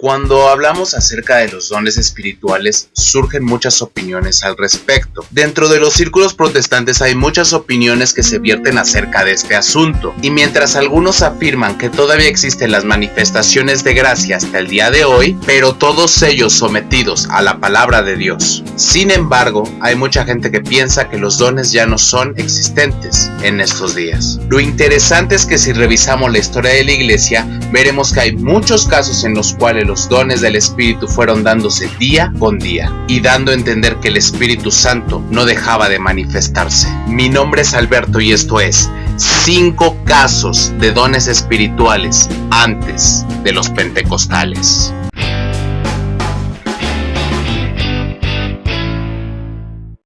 Cuando hablamos acerca de los dones espirituales, surgen muchas opiniones al respecto. Dentro de los círculos protestantes hay muchas opiniones que se vierten acerca de este asunto, y mientras algunos afirman que todavía existen las manifestaciones de gracia hasta el día de hoy, pero todos ellos sometidos a la palabra de Dios. Sin embargo, hay mucha gente que piensa que los dones ya no son existentes en estos días. Lo interesante es que si revisamos la historia de la iglesia, veremos que hay muchos casos en los cuales los dones del Espíritu fueron dándose día con día y dando a entender que el Espíritu Santo no dejaba de manifestarse. Mi nombre es Alberto y esto es 5 casos de dones espirituales antes de los pentecostales.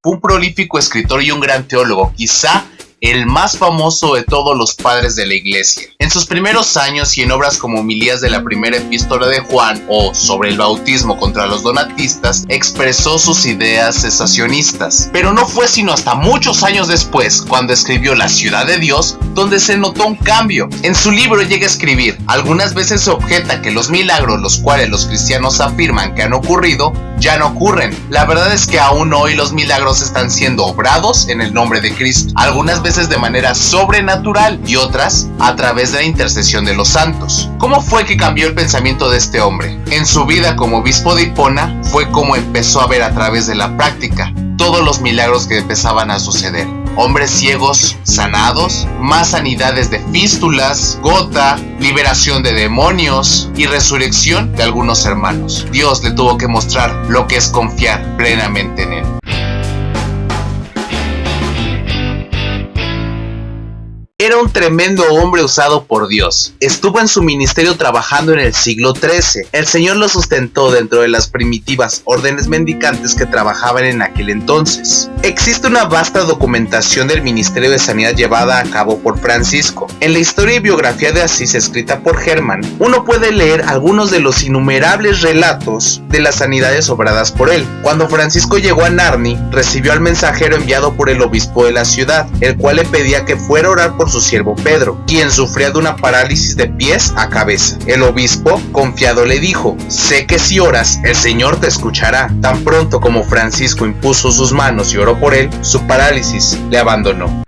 Fue un prolífico escritor y un gran teólogo, quizá el más famoso de todos los padres de la iglesia. En sus primeros años y en obras como Homilías de la primera epístola de Juan o Sobre el bautismo contra los donatistas, expresó sus ideas cesacionistas. Pero no fue sino hasta muchos años después, cuando escribió La ciudad de Dios, donde se notó un cambio. En su libro llega a escribir: algunas veces se objeta que los milagros, los cuales los cristianos afirman que han ocurrido, ya no ocurren. La verdad es que aún hoy los milagros están siendo obrados en el nombre de Cristo, algunas veces de manera sobrenatural y otras a través de la intercesión de los santos. ¿Cómo fue que cambió el pensamiento de este hombre? En su vida como obispo de Hipona fue como empezó a ver a través de la práctica todos los milagros que empezaban a suceder. Hombres ciegos sanados, más sanidades de fístulas, gota, liberación de demonios y resurrección de algunos hermanos. Dios le tuvo que mostrar lo que es confiar plenamente en él. Era un tremendo hombre usado por Dios. Estuvo en su ministerio trabajando en el siglo XIII. El Señor lo sustentó dentro de las primitivas órdenes mendicantes que trabajaban en aquel entonces. Existe una vasta documentación del ministerio de sanidad llevada a cabo por Francisco. En la historia y biografía de Asís escrita por Germán, uno puede leer algunos de los innumerables relatos de las sanidades obradas por él. Cuando Francisco llegó a Narni, recibió al mensajero enviado por el obispo de la ciudad, el cual le pedía que fuera a orar por su siervo Pedro, quien sufría de una parálisis de pies a cabeza. El obispo, confiado, le dijo: sé que si oras, el Señor te escuchará. Tan pronto como Francisco impuso sus manos y oró por él, su parálisis le abandonó.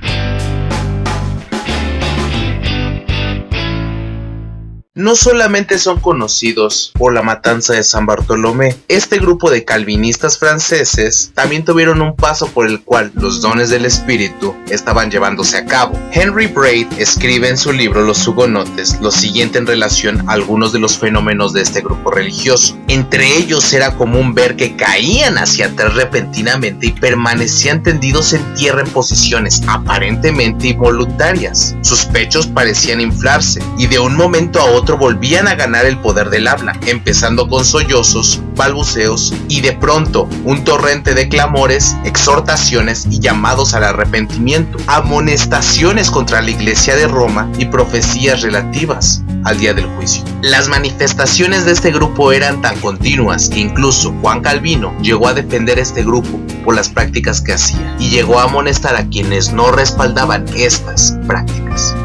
No solamente son conocidos por la matanza de San Bartolomé, este grupo de calvinistas franceses también tuvieron un paso por el cual los dones del espíritu estaban llevándose a cabo. Henry Braid escribe en su libro Los Hugonotes lo siguiente en relación a algunos de los fenómenos de este grupo religioso. Entre ellos era común ver que caían hacia atrás repentinamente y permanecían tendidos en tierra en posiciones aparentemente involuntarias. Sus pechos parecían inflarse y de un momento a otro volvían a ganar el poder del habla, empezando con sollozos, balbuceos y de pronto un torrente de clamores, exhortaciones y llamados al arrepentimiento, amonestaciones contra la Iglesia de Roma y profecías relativas al día del juicio. Las manifestaciones de este grupo eran tan continuas que incluso Juan Calvino llegó a defender este grupo por las prácticas que hacía y llegó a amonestar a quienes no respaldaban estas prácticas.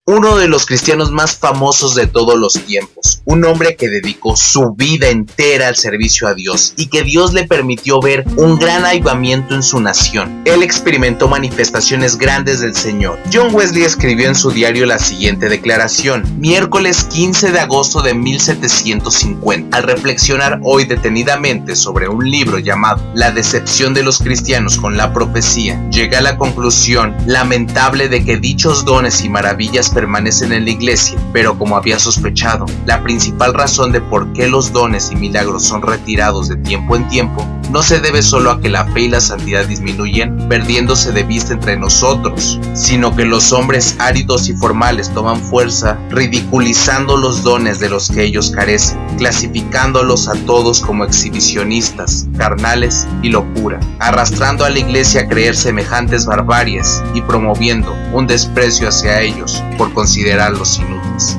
Uno de los cristianos más famosos de todos los tiempos, un hombre que dedicó su vida entera al servicio a Dios y que Dios le permitió ver un gran avivamiento en su nación. Él experimentó manifestaciones grandes del Señor. John Wesley escribió en su diario la siguiente declaración: miércoles 15 de agosto de 1750. Al reflexionar hoy detenidamente sobre un libro llamado La decepción de los cristianos con la profecía, llegué a la conclusión lamentable de que dichos dones y maravillas permanecen en la iglesia, pero como había sospechado, la principal razón de por qué los dones y milagros son retirados de tiempo en tiempo no se debe solo a que la fe y la santidad disminuyen, perdiéndose de vista entre nosotros, sino que los hombres áridos y formales toman fuerza, ridiculizando los dones de los que ellos carecen, clasificándolos a todos como exhibicionistas, carnales y locura, arrastrando a la iglesia a creer semejantes barbaries y promoviendo un desprecio hacia ellos por considerarlos inútiles.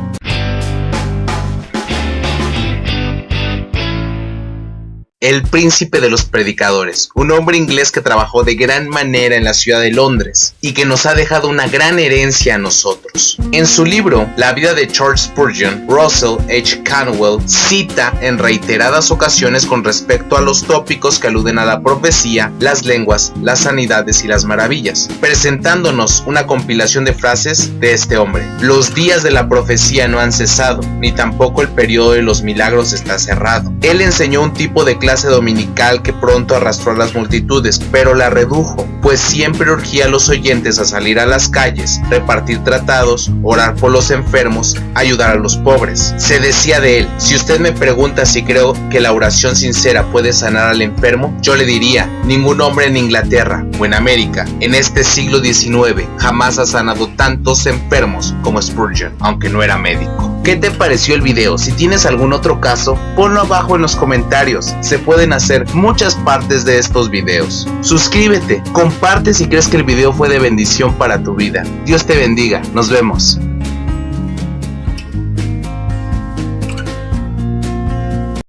el príncipe de los predicadores, un hombre inglés que trabajó de gran manera en la ciudad de Londres y que nos ha dejado una gran herencia a nosotros. En su libro, La vida de Charles Spurgeon, Russell H. Conwell cita en reiteradas ocasiones con respecto a los tópicos que aluden a la profecía, las lenguas, las sanidades y las maravillas, presentándonos una compilación de frases de este hombre. Los días de la profecía no han cesado, ni tampoco el periodo de los milagros está cerrado. Él enseñó un tipo de clase dominical que pronto arrastró a las multitudes, pero la redujo, pues siempre urgía a los oyentes a salir a las calles, repartir tratados, orar por los enfermos, ayudar a los pobres. Se decía de él: si usted me pregunta si creo que la oración sincera puede sanar al enfermo, yo le diría: ningún hombre en Inglaterra o en América en este siglo XIX jamás ha sanado tantos enfermos como Spurgeon, aunque no era médico. ¿Qué te pareció el video? Si tienes algún otro caso, ponlo abajo en los comentarios. Se pueden hacer muchas partes de estos videos. Suscríbete, comparte si crees que el video fue de bendición para tu vida. Dios te bendiga, nos vemos.